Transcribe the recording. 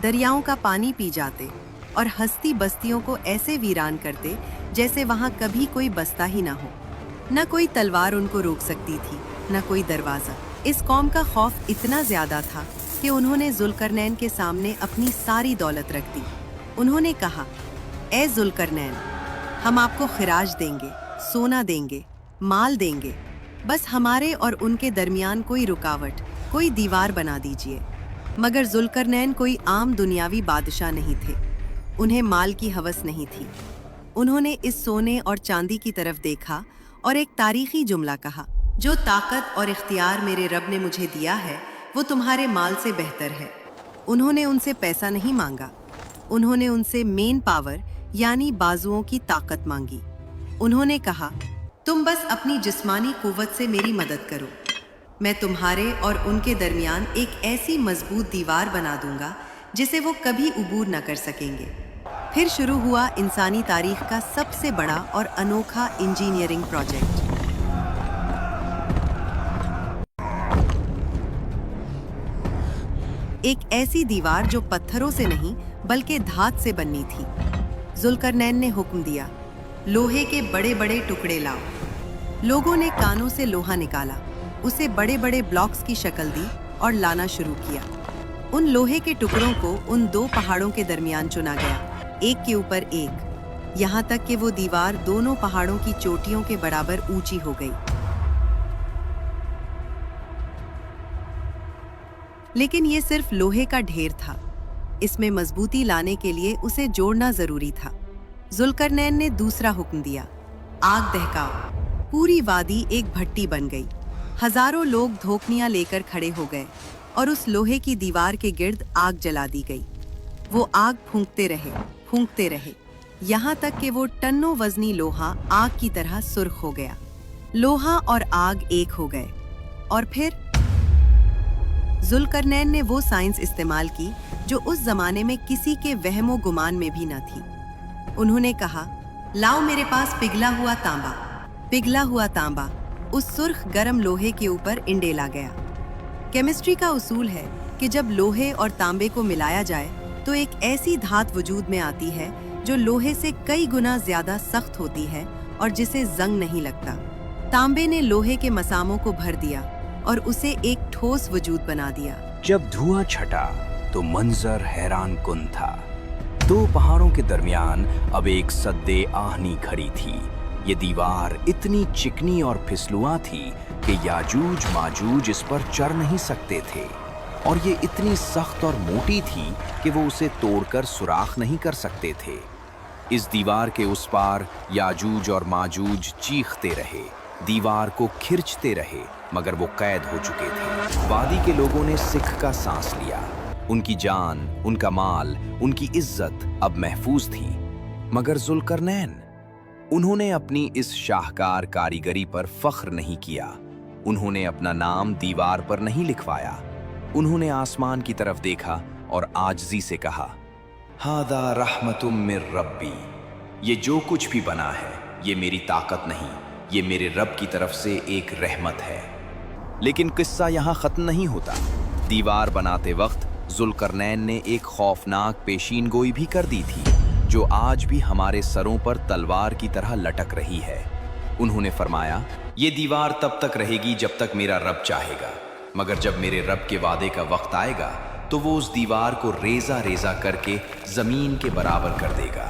दरियाओं का पानी पी जाते और हस्ती बस्तियों को ऐसे वीरान करते जैसे वहां कभी कोई बसता ही ना हो। न कोई तलवार उनको रोक सकती थी, न कोई दरवाजा। इस कौम का खौफ इतना ज्यादा था कि उन्होंने जुल्करनैन के सामने अपनी सारी दौलत रख दी। उन्होंने कहा, ए जुल्करनैन, हम आपको खिराज देंगे, सोना देंगे, माल देंगे, बस हमारे और उनके दरमियान कोई रुकावट, कोई दीवार बना दीजिए। मगर जुल्करनैन कोई आम दुनियावी बादशाह नहीं थे। उन्हें माल की हवस नहीं थी। उन्होंने इस सोने और चांदी की तरफ देखा और एक तारीखी जुमला कहा, जो ताकत और इख्तियार मेरे रब ने मुझे दिया है वो तुम्हारे माल से बेहतर है। उन्होंने उनसे पैसा नहीं मांगा, उन्होंने उनसे मेन पावर यानी बाजुओं की ताकत मांगी। उन्होंने कहा, तुम बस अपनी जिस्मानी कुव्वत से मेरी मदद करो, मैं तुम्हारे और उनके दरमियान एक ऐसी मजबूत दीवार बना दूंगा जिसे वो कभी उबूर न कर सकेंगे। फिर शुरू हुआ इंसानी तारीख का सबसे बड़ा और अनोखा इंजीनियरिंग प्रोजेक्ट। एक ऐसी दीवार जो पत्थरों से नहीं बल्कि धात से बननी थी। जुल्करनैन ने हुक्म दिया, लोहे के बड़े बड़े टुकड़े लाओ। लोगों ने कानों से लोहा निकाला, उसे बड़े बड़े ब्लॉक्स की शक्ल दी और लाना शुरू किया। उन लोहे के टुकड़ों को उन दो पहाड़ों के दरमियान चुना गया, एक के ऊपर एक, यहाँ तक कि वो दीवार दोनों पहाड़ों की चोटियों के बराबर ऊंची हो गई। लेकिन ये सिर्फ लोहे का ढेर था। इसमें मजबूती लाने के लिए उसे जोड़ना जरूरी था। जुल्करनैन ने दूसरा हुक्म दिया, आग दहकाओ। पूरी वादी एक भट्टी बन गई। हजारों लोग धोकनियां लेकर खड़े हो गए और उस लोहे की दीवार के गिर्द आग जला दी गई। वो आग फूंकते रहे, यहाँ तक कि वो टन्नों वजनी लोहा आग की तरह सुर्ख हो गया। लोहा और आग एक हो गए। और फिर जुल्करनैन ने वो साइंस इस्तेमाल की जो उस जमाने में किसी के वहमो गुमान में भी न थी। उन्होंने कहा, लाओ मेरे पास पिघला हुआ तांबा। पिघला हुआ तांबा उस सुर्ख गरम लोहे के ऊपर इंडेला गया। केमिस्ट्री का उसूल है कि जब लोहे और तांबे को मिलाया जाए तो एक ऐसी धात वजूद में आती है जो लोहे से कई गुना ज्यादा सख्त होती है और जिसे जंग नहीं लगता। तांबे ने लोहे के मसामों को भर दिया और उसे एक ठोस वजूद बना दिया। जब धुआं छटा तो मंजर हैरान कुन था। दो पहाड़ों के दरमियान अब एक सद्दे आहनी खड़ी थी। ये दीवार इतनी चिकनी और फिसलुआ थी कि याजूज माजूज इस पर चढ़ नहीं सकते थे, और ये इतनी सख्त और मोटी थी कि वो उसे तोड़कर सुराख नहीं कर सकते थे। इस दीवार के उस पार याजूज और माजूज चीखते रहे, दीवार को खिंचते रहे, मगर वो कैद हो चुके थे। वादी के लोगों ने सिख का सांस लिया। उनकी जान, उनका माल, उनकी इज्जत अब महफूज थी। मगर जुल्करनैन, उन्होंने अपनी इस शाहकार कारीगरी पर फख्र नहीं किया। उन्होंने अपना नाम दीवार पर नहीं लिखवाया। उन्होंने आसमान की तरफ देखा और आजिज़ी से कहा, हादा रहमतुम मिर रब्बी। ये जो कुछ भी बना है ये मेरी ताकत नहीं, ये मेरे रब की तरफ से एक रहमत है। लेकिन किस्सा यहाँ खत्म नहीं होता। दीवार बनाते वक्त जुल्करनैन ने एक खौफनाक पेशीन गोई भी कर दी थी जो आज भी हमारे सरों पर तलवार की तरह लटक रही है। उन्होंने फरमाया, ये दीवार तब तक रहेगी जब तक मेरा रब चाहेगा, मगर जब मेरे रब के वादे का वक्त आएगा तो वो उस दीवार को रेजा रेजा करके जमीन के बराबर कर देगा।